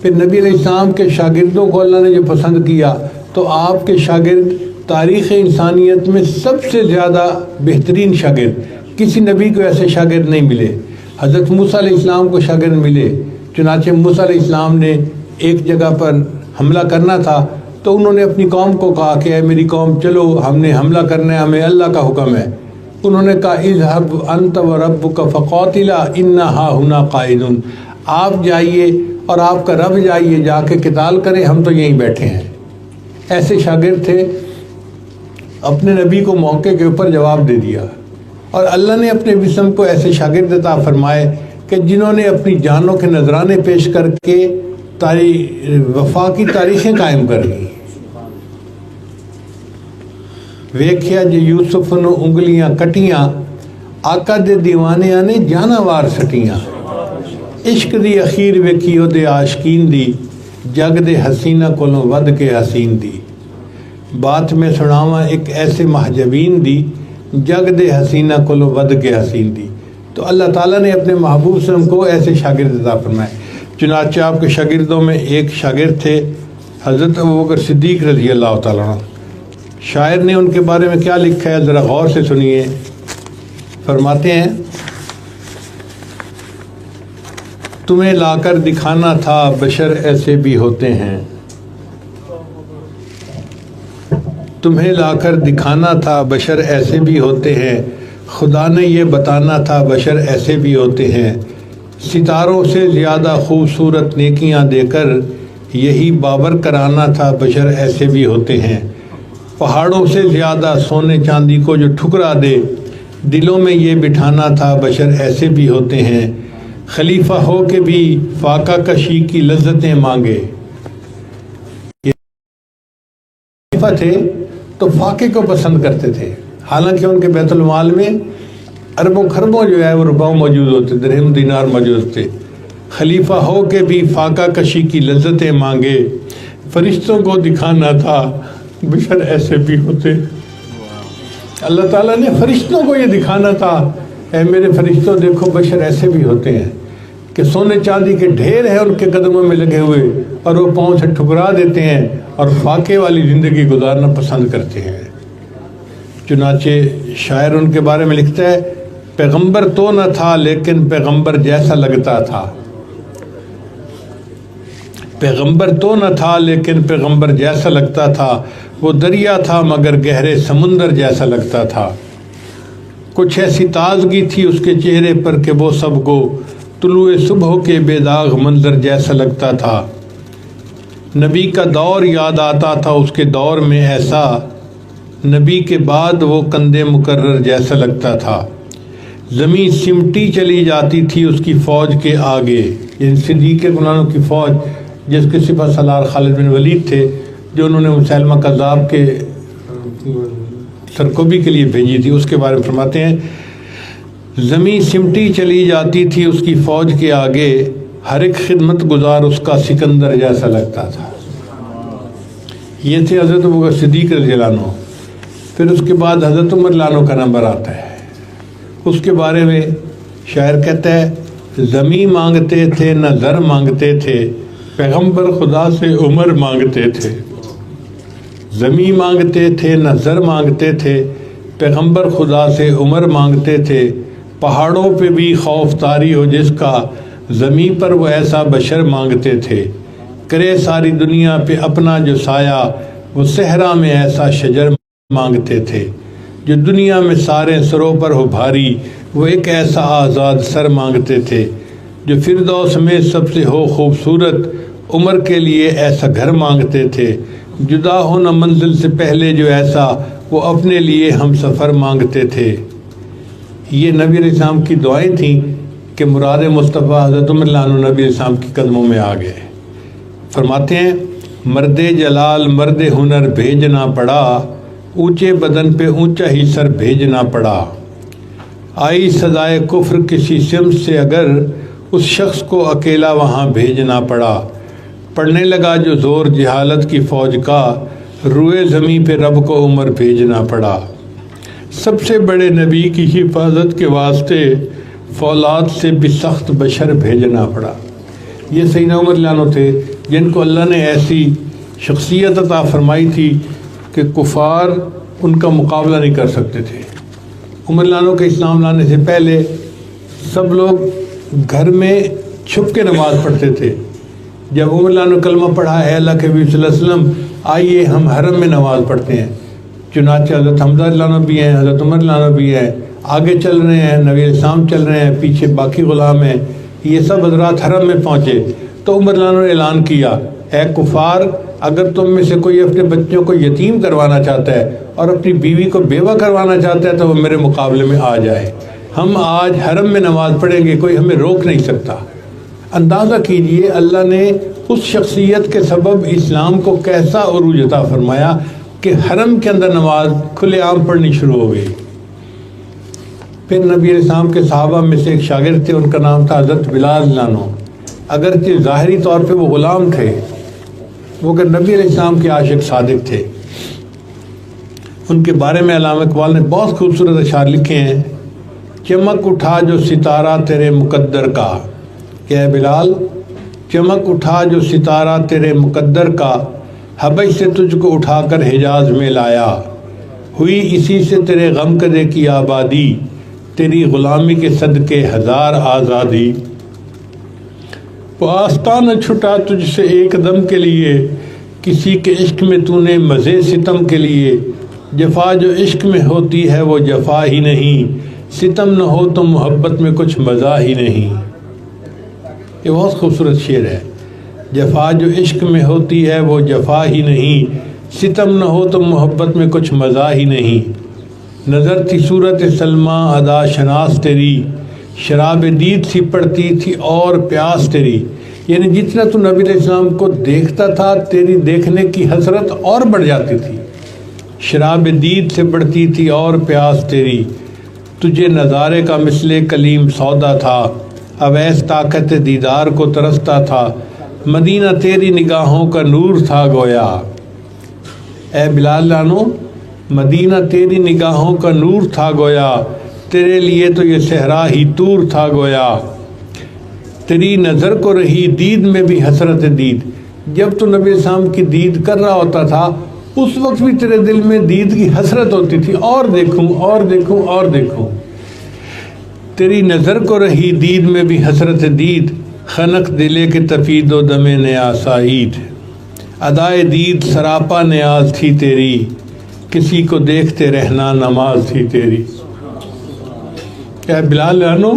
پھر نبی علیہ السلام کے شاگردوں کو اللہ نے جو پسند کیا تو آپ کے شاگرد تاریخ انسانیت میں سب سے زیادہ بہترین شاگرد، کسی نبی کو ایسے شاگرد نہیں ملے۔ حضرت موسیٰ علیہ السلام کو شاگرد ملے، چنانچہ موسیٰ علیہ السلام نے ایک جگہ پر حملہ کرنا تھا تو انہوں نے اپنی قوم کو کہا کہ اے میری قوم چلو ہم نے حملہ کرنا ہے، ہمیں اللہ کا حکم ہے۔ انہوں نے کہا اذهب انت وربك فقاتلا انا هاهنا قاعدون، آپ جائیے اور آپ کا رب جائیے، جا کے قتال کریں، ہم تو یہیں بیٹھے ہیں۔ ایسے شاگرد تھے، اپنے نبی کو موقع کے اوپر جواب دے دیا، اور اللہ نے اپنے جسم کو ایسے شاگرد عطا فرمائے کہ جنہوں نے اپنی جانوں کے نذرانے پیش کر کے وفا کی تاریخیں قائم کر لی۔ ویکھیا جے یوسف نو انگلیاں کٹیاں، آقا دے دیوانیاں نے جانا وار سٹیاں، عشق دی اخیر ویکھی او دے عاشقین دی، جگ دے حسینہ کولوں ود کے حسین دی۔ بات میں سناواں ایک ایسے محجبین دی، جگ دے حسینہ کولوں ود کے حسین دی۔ تو اللہ تعالیٰ نے اپنے محبوب صلی اللہ علیہ وسلم کو ایسے شاگرد عطا فرمائے۔ چنانچہ آپ کے شاگردوں میں ایک شاگرد تھے حضرت ابوبکر صدیق رضی اللہ تعالیٰ عنہ۔ شاعر نے ان کے بارے میں کیا لکھا ہے ذرا غور سے سنیے۔ فرماتے ہیں تمہیں لا کر دکھانا تھا بشر ایسے بھی ہوتے ہیں، تمہیں لا کر دکھانا تھا بشر ایسے بھی ہوتے ہیں، خدا نے یہ بتانا تھا بشر ایسے بھی ہوتے ہیں، ستاروں سے زیادہ خوبصورت نیکیاں دے کر یہی باور کرانا تھا بشر ایسے بھی ہوتے ہیں، پہاڑوں سے زیادہ سونے چاندی کو جو ٹھکرا دے دلوں میں یہ بٹھانا تھا بشر ایسے بھی ہوتے ہیں، خلیفہ ہو کے بھی فاقہ کشی کی لذتیں مانگے۔ خلیفہ تھے تو فاقے کو پسند کرتے تھے، حالانکہ ان کے بیت المال میں اربوں خربوں جو ہے وہ روپاؤں موجود ہوتے، درہم دینار موجود تھے۔ خلیفہ ہو کے بھی فاقہ کشی کی لذتیں مانگے، فرشتوں کو دکھانا تھا بشر ایسے بھی ہوتے۔ اللہ تعالیٰ نے فرشتوں کو یہ دکھانا تھا، اے میرے فرشتوں دیکھو بشر ایسے بھی ہوتے ہیں کہ سونے چاندی کے ڈھیر ہیں ان کے قدموں میں لگے ہوئے، اور وہ پاؤں سے ٹھکرا دیتے ہیں اور فاقے والی زندگی گزارنا پسند کرتے ہیں۔ چنانچہ شاعر ان کے بارے میں لکھتا ہے پیغمبر تو نہ تھا لیکن پیغمبر جیسا لگتا تھا، پیغمبر تو نہ تھا لیکن پیغمبر جیسا لگتا تھا، وہ دریا تھا مگر گہرے سمندر جیسا لگتا تھا، کچھ ایسی تازگی تھی اس کے چہرے پر کہ وہ سب کو طلوع صبح کے بے داغ منظر جیسا لگتا تھا، نبی کا دور یاد آتا تھا اس کے دور میں ایسا، نبی کے بعد وہ کندے مکرر جیسا لگتا تھا، زمین سمٹی چلی جاتی تھی اس کی فوج کے آگے، یعنی صدیق گنانوں کی فوج جس کے سپہ سالار خالد بن ولید تھے، جو انہوں نے مسیلمہ کذاب کے سرکوبی کے لیے بھیجی تھی، اس کے بارے میں فرماتے ہیں زمین سمٹی چلی جاتی تھی اس کی فوج کے آگے، ہر ایک خدمت گزار اس کا سکندر جیسا لگتا تھا۔ یہ تھے حضرت ابوبکر صدیق رضی اللہ عنہ۔ پھر اس کے بعد حضرت عمر رضی اللہ عنہ کا نمبر آتا ہے، اس کے بارے میں شاعر کہتا ہے زمین مانگتے تھے نہ زر مانگتے تھے، پیغمبر خدا سے عمر مانگتے تھے، زمین مانگتے تھے نہ زر مانگتے تھے، پیغمبر خدا سے عمر مانگتے تھے، پہاڑوں پہ بھی خوف طاری ہو جس کا، زمین پر وہ ایسا بشر مانگتے تھے، کرے ساری دنیا پہ اپنا جو سایہ، وہ صحرا میں ایسا شجر مانگتے تھے، جو دنیا میں سارے سروں پر ہو بھاری، وہ ایک ایسا آزاد سر مانگتے تھے، جو فردوس میں سب سے ہو خوبصورت، عمر کے لیے ایسا گھر مانگتے تھے، جدا ہونا منزل سے پہلے جو ایسا، وہ اپنے لیے ہم سفر مانگتے تھے۔ یہ نبی علیہ السلام کی دعائیں تھیں کہ مراد مصطفیٰ حضرت عمر رضی اللہ عنہ نبی علیہ السلام کی قدموں میں آ گئے۔ فرماتے ہیں مرد جلال مرد ہنر بھیجنا پڑا، اونچے بدن پہ اونچا ہی سر بھیجنا پڑا، آئی سزائے کفر کسی سمت سے اگر، اس شخص کو اکیلا وہاں بھیجنا پڑا، پڑنے لگا جو زور جہالت کی فوج کا، روئے زمیں پہ رب کو عمر بھیجنا پڑا، سب سے بڑے نبی کی حفاظت کے واسطے فولاد سے بھی سخت بشر بھیجنا پڑا۔ یہ سیدنا عمر رضی اللہ عنہ تھے جن کو اللہ نے ایسی شخصیت عطا فرمائی تھی کہ کفار ان کا مقابلہ نہیں کر سکتے تھے۔ عمر رضی اللہ عنہ کے اسلام لانے سے پہلے سب لوگ گھر میں چھپ کے نماز پڑھتے تھے، جب عمر اللہ نے کلمہ پڑھا ہے اللہ کے نبی صلی اللہ علیہ وسلم آئیے ہم حرم میں نماز پڑھتے ہیں، چنانچہ حضرت حمزہ اللہ عنہ بھی ہیں، حضرت عمر اللہ عنہ بھی ہیں، آگے چل رہے ہیں، نبی علیہ السلام چل رہے ہیں، پیچھے باقی غلام ہیں، یہ سب حضرات حرم میں پہنچے تو عمر اللہ عنہ نے اعلان کیا، اے کفار، اگر تم میں سے کوئی اپنے بچوں کو یتیم کروانا چاہتا ہے اور اپنی بیوی کو بیوہ کروانا چاہتا ہے تو وہ میرے مقابلے میں آ جائے، ہم آج حرم میں نماز پڑھیں گے، کوئی ہمیں روک نہیں سکتا۔ اندازہ کیجئے اللہ نے اس شخصیت کے سبب اسلام کو کیسا عروج عطا فرمایا کہ حرم کے اندر نماز کھلے عام پڑھنی شروع ہو گئی۔ پھر نبی علیہ السلام کے صحابہ میں سے ایک شاگرد تھے، ان کا نام تھا حضرت بلال رضی اللہ عنہ۔ اگرچہ ظاہری طور پہ وہ غلام تھے، وہ کہ نبی علیہ السلام کے عاشق صادق تھے۔ ان کے بارے میں علامہ اقبال نے بہت خوبصورت اشعار لکھے ہیں، چمک اٹھا جو ستارہ تیرے مقدر کا، کہ اے بلال چمک اٹھا جو ستارہ تیرے مقدر کا، حبش سے تجھ کو اٹھا کر حجاز میں لایا، ہوئی اسی سے تیرے غم کدے کی آبادی، تیری غلامی کے صدقے ہزار آزادی۔ وہ آستانہ چھٹا تجھ سے ایک دم کے لیے، کسی کے عشق میں تو نے مزے ستم کے لیے، جفا جو عشق میں ہوتی ہے وہ جفا ہی نہیں، ستم نہ ہو تو محبت میں کچھ مزہ ہی نہیں۔ یہ بہت خوبصورت شعر ہے، جفا جو عشق میں ہوتی ہے وہ جفا ہی نہیں، ستم نہ ہو تو محبت میں کچھ مزہ ہی نہیں۔ نظر تھی صورت سلمیٰ ادا شناس تیری، شراب دید سی پڑتی تھی اور پیاس تیری، یعنی جتنا تو نبی علیہ السلام کو دیکھتا تھا تیری دیکھنے کی حسرت اور بڑھ جاتی تھی، شراب دید سے بڑھتی تھی اور پیاس تیری، تجھے نظارے کا مثل کلیم سودا تھا، اویس طاقت دیدار کو ترستا تھا، مدینہ تیری نگاہوں کا نور تھا گویا۔ اے بلال لانو، مدینہ تیری نگاہوں کا نور تھا گویا، تیرے لیے تو یہ صحرا ہی طور تھا گویا، تیری نظر کو رہی دید میں بھی حسرت دید، جب تو نبی السلام کی دید کر رہا ہوتا تھا اس وقت بھی تیرے دل میں دید کی حسرت ہوتی تھی، اور دیکھوں اور دیکھوں اور دیکھوں۔ تیری نظر کو رہی دید میں بھی حسرت دید، خنق دلے کے تفید و دم نیا سعید، ادائے دید سراپا نیاز تھی تیری، کسی کو دیکھتے رہنا نماز تھی تیری۔ کیا بلال لانو،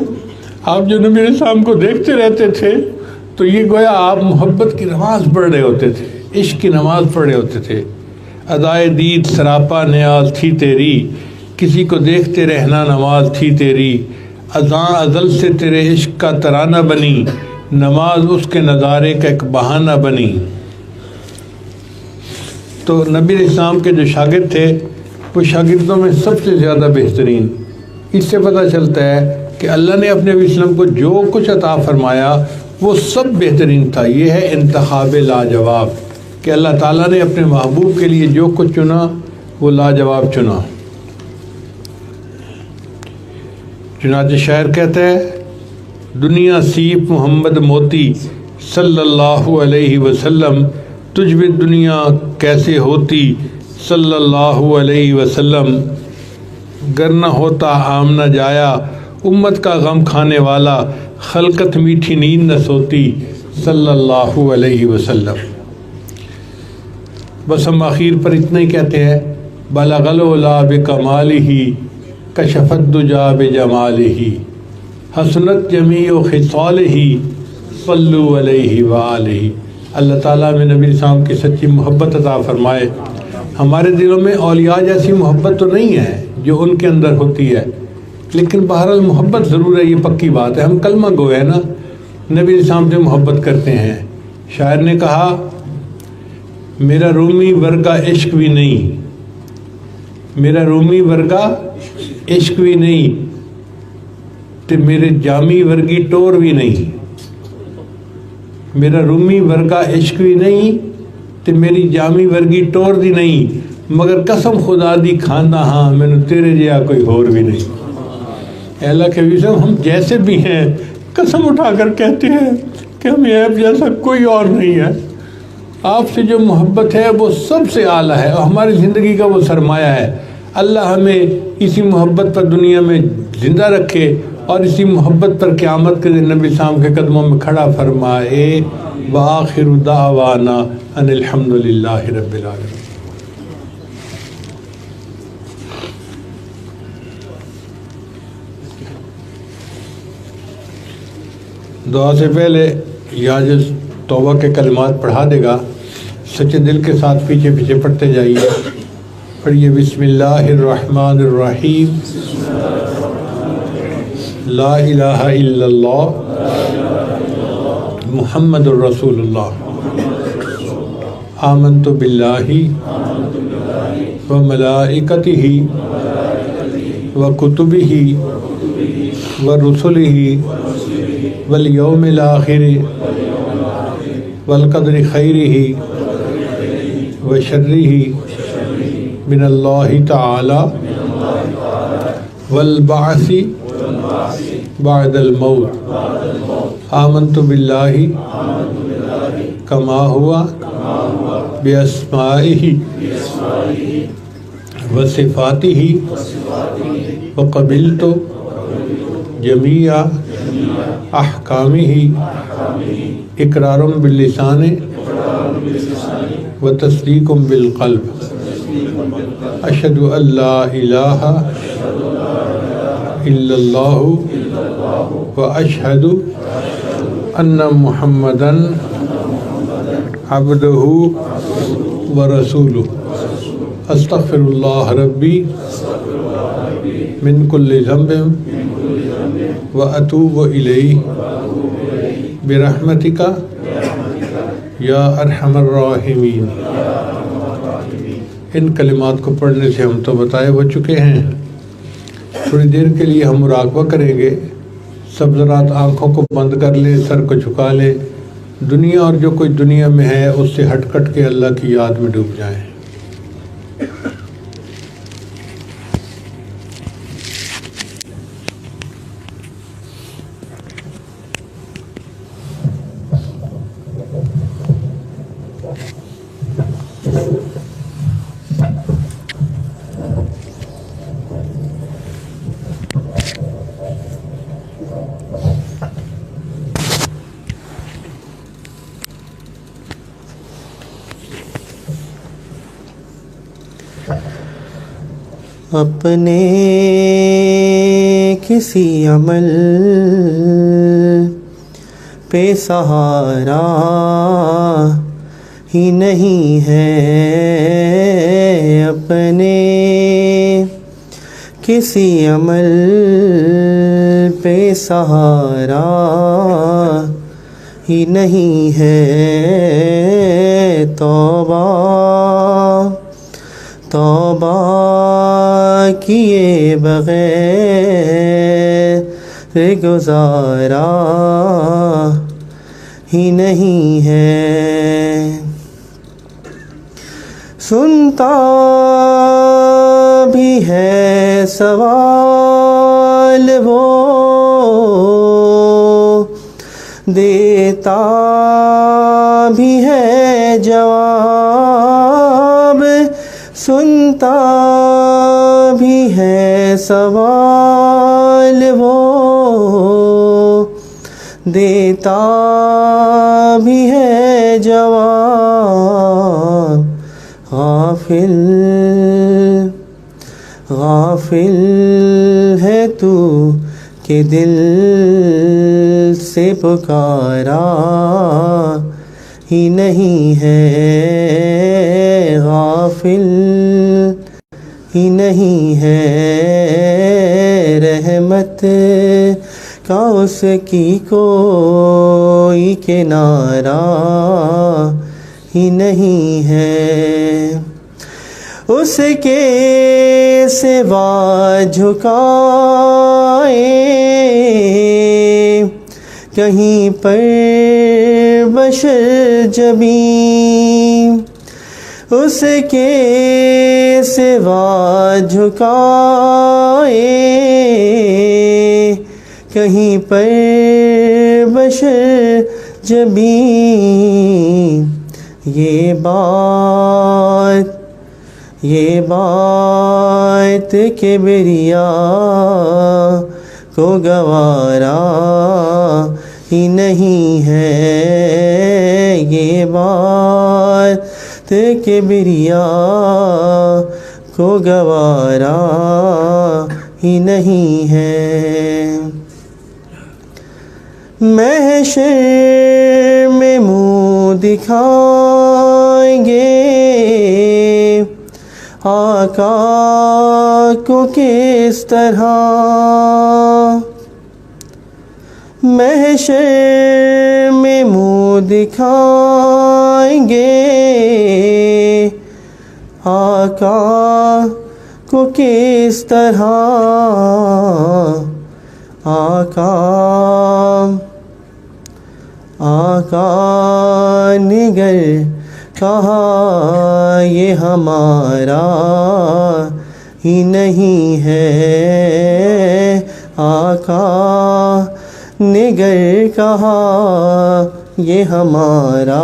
آپ جو نبی علیہ السلام کو دیکھتے رہتے تھے تو یہ گویا آپ محبت کی نماز پڑھ رہے ہوتے تھے، عشق کی نماز پڑھ رہے ہوتے تھے۔ ادائے دید سراپا نیاز تھی تیری، کسی کو دیکھتے رہنا نماز تھی تیری، اذاں ازل سے تیرے عشق کا ترانہ بنی، نماز اس کے نظارے کا ایک بہانہ بنی۔ تو نبی علیہ السلام کے جو شاگرد تھے وہ شاگردوں میں سب سے زیادہ بہترین، اس سے پتہ چلتا ہے کہ اللہ نے اپنے نبی وسلم کو جو کچھ عطا فرمایا وہ سب بہترین تھا۔ یہ ہے انتخاب لاجواب کہ اللہ تعالیٰ نے اپنے محبوب کے لیے جو کچھ چنا وہ لاجواب چنا۔ چنانچہ شاعر کہتا ہے، دنیا سیپ محمد موتی صلی اللہ علیہ وسلم، تجھ بھی دنیا کیسے ہوتی صلی اللہ علیہ وسلم، گر نہ ہوتا عام نہ جایا امت کا غم کھانے والا، خلقت میٹھی نیند نہ سوتی صلی اللہ علیہ وسلم۔ بس ہم آخر پر اتنا ہی کہتے ہیں، بلغ العلا بکمالہ کشف الدجا بجمالہ، حسنت جمیع خصالہ صلوا علیہ وآلہ۔ اللہ تعالیٰ میں نبی السلام کی سچی محبت عطا فرمائے۔ ہمارے دلوں میں اولیاء جیسی محبت تو نہیں ہے جو ان کے اندر ہوتی ہے، لیکن بہرحال محبت ضرور ہے، یہ پکی بات ہے۔ ہم کلمہ گو ہے نا، نبی السلام سے محبت کرتے ہیں۔ شاعر نے کہا، میرا رومی ورگا عشق بھی نہیں، میرا رومی ورگا عشق بھی نہیں، تے میرے جامی ورگی ٹور بھی نہیں، میرا رومی ورگا عشق بھی نہیں تے میری جامی ورگی ٹور دی نہیں، مگر قسم خدا دی کھانا ہاں مینوں تیرے جیا کوئی اور بھی نہیں۔ اے اللہ کے وسلم، ہم جیسے بھی ہیں قسم اٹھا کر کہتے ہیں کہ ہمیں آپ جیسا کوئی اور نہیں ہے۔ آپ سے جو محبت ہے وہ سب سے اعلیٰ ہے اور ہماری زندگی کا وہ سرمایہ ہے۔ اللہ ہمیں اسی محبت پر دنیا میں زندہ رکھے اور اسی محبت پر قیامت کے دن نبی السلام کے قدموں میں کھڑا فرمائے وآخر دعوانا ان الحمدللہ رب العالمین۔ دعا سے پہلے یا جو توبہ کے کلمات پڑھا دے گا سچے دل کے ساتھ پیچھے پیچھے پڑھتے جائیے۔ پڑھیے بسم اللہ الرحمن الرحیم، لا الہ الا اللہ محمد الرسول اللہ، آمنت باللہ وملائکتہ وکتبہ ورسلہ والیوم الآخر والقدر خیرہ وشرہ من اللہ تعالی والبعث بعد الموت، آمنت باللہ کما ہوا باسمائہ وصفاتہ وقبلت جمیع احکامہ اقرار باللسان وتصدیق بالقلب، اشہد ان لا الہ الا اللہ واشہد ان محمدا عبدہ ورسولہ، استغفر اللہ ربی من کل ذنب واتوب الیہ برحمتک یا ارحم الراحمین۔ ان کلمات کو پڑھنے سے ہم تو بتائے ہو چکے ہیں، تھوڑی دیر کے لیے ہم مراقبہ کریں گے۔ سب ذرات آنکھوں کو بند کر لیں، سر کو جھکا لیں، دنیا اور جو کوئی دنیا میں ہے اس سے ہٹ کٹ کے اللہ کی یاد میں ڈوب جائیں۔ اپنے کسی عمل پہ سہارا ہی نہیں ہے، اپنے کسی عمل پہ سہارا ہی نہیں ہے، توبہ توبہ کیے بغیر گزارا ہی نہیں ہے، سنتا بھی ہے سوال وہ، دیتا بھی ہے جواب، سنتا بھی ہے سوال وہ، دیتا بھی ہے جواب، غافل غافل ہے تو کہ دل سے پکارا ہی نہیں ہے، غافل ہی نہیں ہے، رحمت کا اس کی کوئی کنارہ ہی نہیں ہے، اس کے سوا جھکائے کہیں پر بشر جبیں، اس کے سوا جھکائے کہیں پر بشر جبیں، یہ بات کبریا کو گوارا ہی نہیں ہے یہ بات کبریا کو گوارا ہی نہیں ہے محشر میں منہ دکھائیں گے آقا کو کس طرح محشر میں منہ دکھائیں گے آقا کو کس طرح آقا نگر کہا یہ ہمارا ہی نہیں ہے آقا نگر کہا یہ ہمارا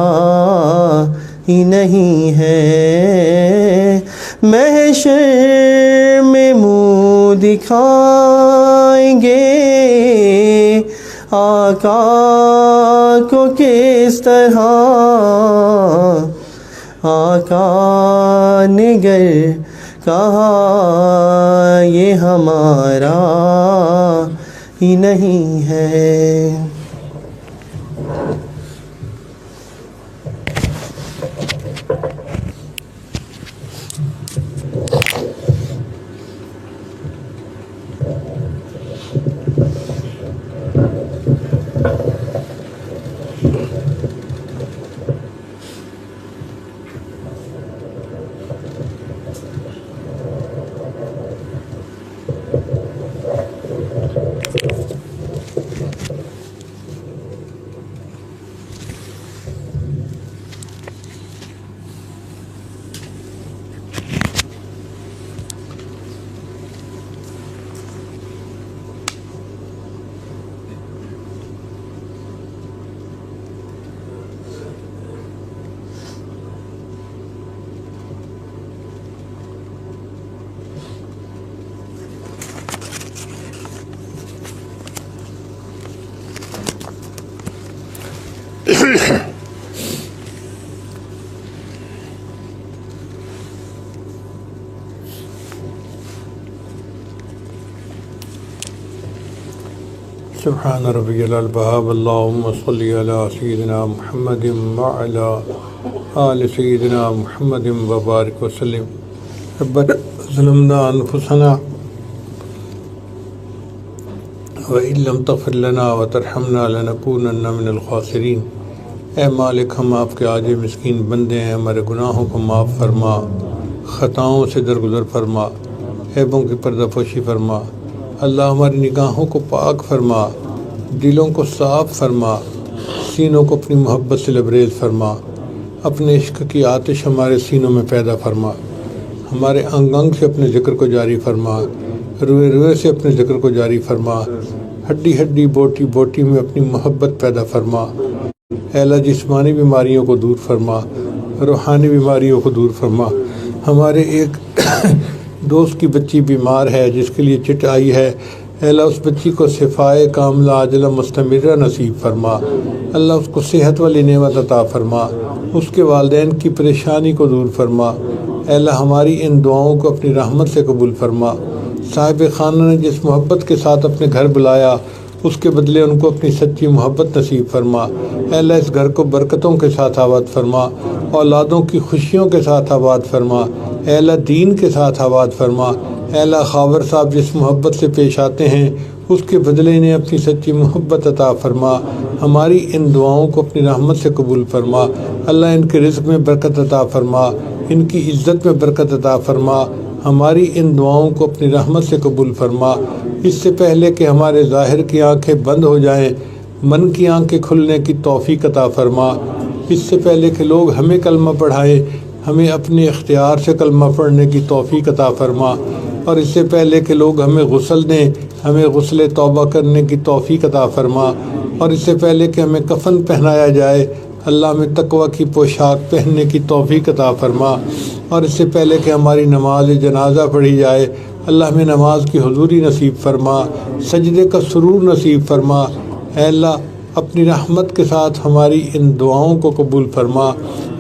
ہی نہیں ہے محشر میں منہ دکھائیں گے آقا کو کس طرح آقا نگر کہا یہ ہمارا ہی نہیں ہے سبحان ربی البہاب اللہم صلی علی سیدنا محمد وعلی آل سیدنا محمد وبارک وسلم ربنا ظلمنا انفسنا وَإِن لَّمْ تَغْفِرْ لَنَا وَتَرْحَمْنَا لَنَكُونَنَّ مِنَ الْخَاسِرِينَ۔ اے مالک ہم آپ کے عاجز مسکین بندے ہیں، ہمارے گناہوں کو معاف فرما، خطاؤں سے درگزر فرما، عیبوں کی پردہ پوشی فرما۔ اللہ ہماری نگاہوں کو پاک فرما، دلوں کو صاف فرما، سینوں کو اپنی محبت سے لبریز فرما، اپنے عشق کی آتش ہمارے سینوں میں پیدا فرما، ہمارے انگ انگ سے اپنے ذکر کو جاری فرما، روئے روئے سے اپنے ذکر کو جاری فرما، ہڈی ہڈی بوٹی بوٹی میں اپنی محبت پیدا فرما۔ اے اللہ جسمانی بیماریوں کو دور فرما، روحانی بیماریوں کو دور فرما۔ ہمارے ایک دوست کی بچی بیمار ہے جس کے لیے چٹ آئی ہے، اے اللہ اس بچی کو شفائے کاملہ عاجلہ مستمرہ نصیب فرما۔ اللہ اس کو صحت والی نعمت عطا فرما، اس کے والدین کی پریشانی کو دور فرما۔ اے اللہ ہماری ان دعاؤں کو اپنی رحمت سے قبول فرما۔ صاحب خانہ نے جس محبت کے ساتھ اپنے گھر بلایا، اس کے بدلے ان کو اپنی سچی محبت نصیب فرما۔ اے اللہ اس گھر کو برکتوں کے ساتھ آباد فرما، اولادوں کی خوشیوں کے ساتھ آباد فرما۔ اے اللہ دین کے ساتھ آباد فرما۔ اے اللہ خاور صاحب جس محبت سے پیش آتے ہیں، اس کے بدلے انہیں اپنی سچی محبت عطا فرما۔ ہماری ان دعاؤں کو اپنی رحمت سے قبول فرما۔ اللہ ان کے رزق میں برکت عطا فرما، ان کی عزت میں برکت عطا فرما۔ ہماری ان دعاؤں کو اپنی رحمت سے قبول فرما۔ اس سے پہلے کہ ہمارے ظاہر کی آنکھیں بند ہو جائیں، من کی آنکھیں کھلنے کی توفیق عطا فرما۔ اس سے پہلے کہ لوگ ہمیں کلمہ پڑھائیں، ہمیں اپنے اختیار سے کلمہ پڑھنے کی توفیق عطا فرما۔ اور اس سے پہلے کہ لوگ ہمیں غسل دیں، ہمیں غسل توبہ کرنے کی توفیق عطا فرما۔ اور اس سے پہلے کہ ہمیں کفن پہنایا جائے، اللہ ہمیں تقوی کی پوشاک پہننے کی توفیق عطا فرما۔ اور اس سے پہلے کہ ہماری نماز جنازہ پڑھی جائے اللہ ہمیں نماز کی حضوری نصیب فرما، سجدے کا سرور نصیب فرما۔ اے اللہ اپنی رحمت کے ساتھ ہماری ان دعاؤں کو قبول فرما۔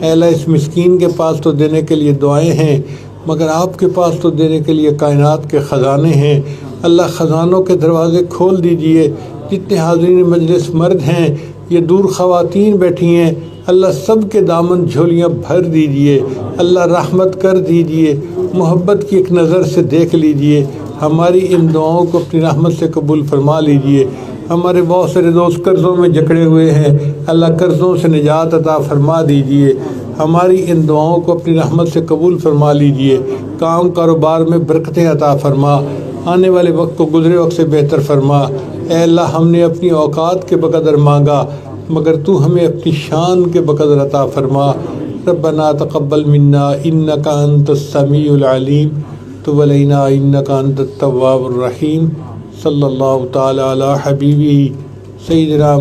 اے اللہ اس مسکین کے پاس تو دینے کے لیے دعائیں ہیں، مگر آپ کے پاس تو دینے کے لیے کائنات کے خزانے ہیں۔ اللہ خزانوں کے دروازے کھول دیجئے۔ جتنے حاضرین مجلس مرد ہیں، یہ دور خواتین بیٹھی ہیں، اللہ سب کے دامن جھولیاں بھر دیجئے۔ اللہ رحمت کر دیجئے، محبت کی ایک نظر سے دیکھ لیجئے، ہماری ان دعاؤں کو اپنی رحمت سے قبول فرما لیجئے۔ ہمارے بہت سارے دوست قرضوں میں جکڑے ہوئے ہیں، اللہ قرضوں سے نجات عطا فرما دیجئے۔ ہماری ان دعاؤں کو اپنی رحمت سے قبول فرما لیجئے۔ کام کاروبار میں برکتیں عطا فرما، آنے والے وقت کو گزرے وقت سے بہتر فرما۔ اے اللہ ہم نے اپنی اوقات کے بقدر مانگا، مگر تو ہمیں اپنی شان کے بقدر عطا فرما۔ ربنا تقبل منا انک انت السمیع العلیم تب علینا انک انت التواب الرحیم۔ صلی اللہ تعالی علی حبیبہ سیدنا